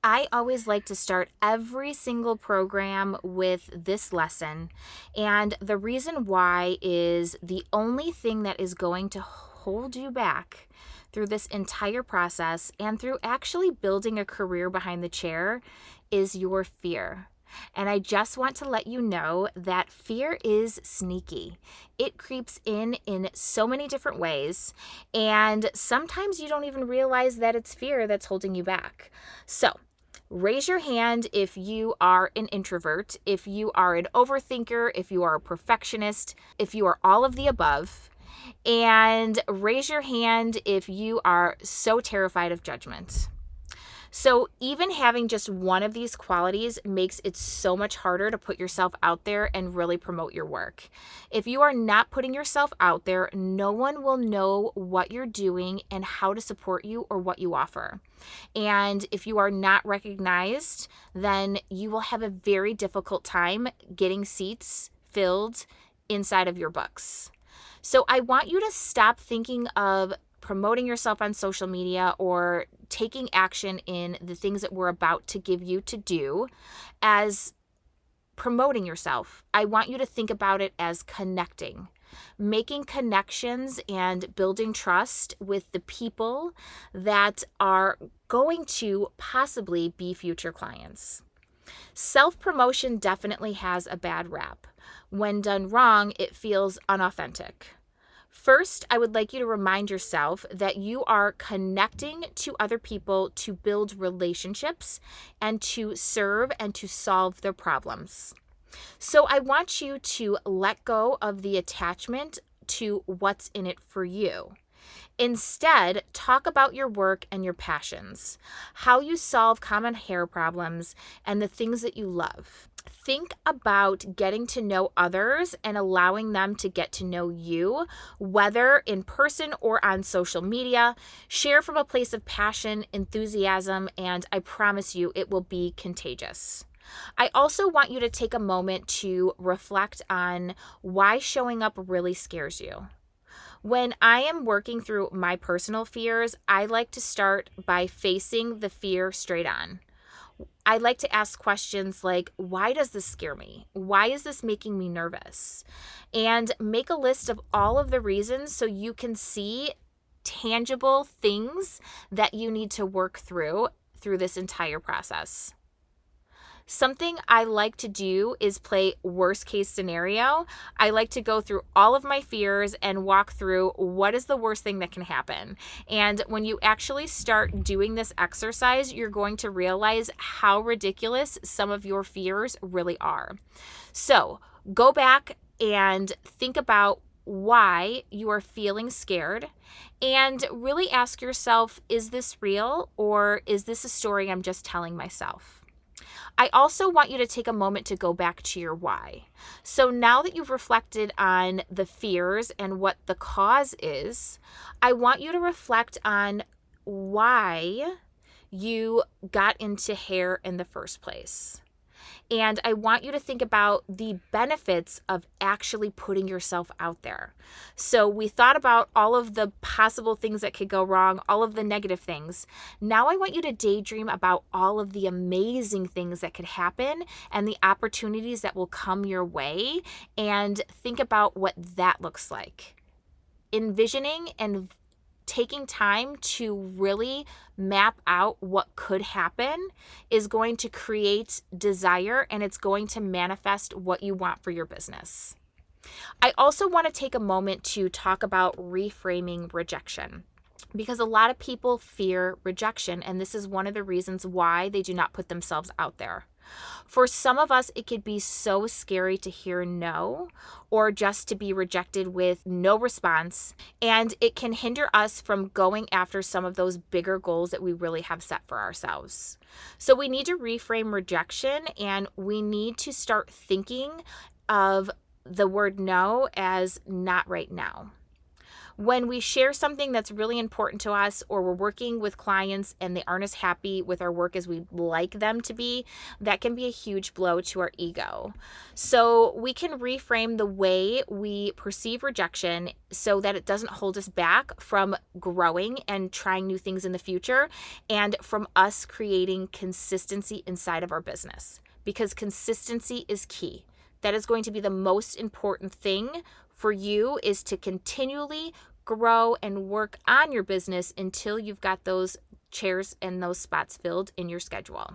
I always like to start every single program with this lesson. And the reason why is the only thing that is going to hold you back through this entire process and through actually building a career behind the chair is your fear. And I just want to let you know that fear is sneaky. It creeps in so many different ways, and sometimes you don't even realize that it's fear that's holding you back. So, raise your hand if you are an introvert, if you are an overthinker, if you are a perfectionist, if you are all of the above. And raise your hand if you are so terrified of judgment. So, even having just one of these qualities makes it so much harder to put yourself out there and really promote your work. If you are not putting yourself out there, no one will know what you're doing and how to support you or what you offer. And if you are not recognized, then you will have a very difficult time getting seats filled inside of your books. So, I want you to stop thinking of promoting yourself on social media or taking action in the things that we're about to give you to do as promoting yourself. I want you to think about it as connecting, making connections and building trust with the people that are going to possibly be future clients. Self-promotion definitely has a bad rap. When done wrong, it feels unauthentic. First, I would like you to remind yourself that you are connecting to other people to build relationships and to serve and to solve their problems. So I want you to let go of the attachment to what's in it for you. Instead, talk about your work and your passions, how you solve common hair problems, and the things that you love. Think about getting to know others and allowing them to get to know you, whether in person or on social media. Share from a place of passion, enthusiasm, and I promise you it will be contagious. I also want you to take a moment to reflect on why showing up really scares you. When I am working through my personal fears, I like to start by facing the fear straight on. I like to ask questions like, why does this scare me? Why is this making me nervous? And make a list of all of the reasons so you can see tangible things that you need to work through this entire process. Something I like to do is play worst case scenario. I like to go through all of my fears and walk through what is the worst thing that can happen. And when you actually start doing this exercise, you're going to realize how ridiculous some of your fears really are. So go back and think about why you are feeling scared and really ask yourself, is this real or is this a story I'm just telling myself? I also want you to take a moment to go back to your why. So now that you've reflected on the fears and what the cause is, I want you to reflect on why you got into hair in the first place. And I want you to think about the benefits of actually putting yourself out there. So we thought about all of the possible things that could go wrong, all of the negative things. Now I want you to daydream about all of the amazing things that could happen and the opportunities that will come your way, and think about what that looks like. Envisioning and taking time to really map out what could happen is going to create desire, and it's going to manifest what you want for your business. I also want to take a moment to talk about reframing rejection, because a lot of people fear rejection, and this is one of the reasons why they do not put themselves out there. For some of us, it could be so scary to hear no, or just to be rejected with no response, and it can hinder us from going after some of those bigger goals that we really have set for ourselves. So we need to reframe rejection, and we need to start thinking of the word no as not right now. When we share something that's really important to us, or we're working with clients and they aren't as happy with our work as we'd like them to be, that can be a huge blow to our ego. So we can reframe the way we perceive rejection so that it doesn't hold us back from growing and trying new things in the future, and from us creating consistency inside of our business, because consistency is key. That is going to be the most important thing for you, is to continually grow and work on your business until you've got those chairs and those spots filled in your schedule.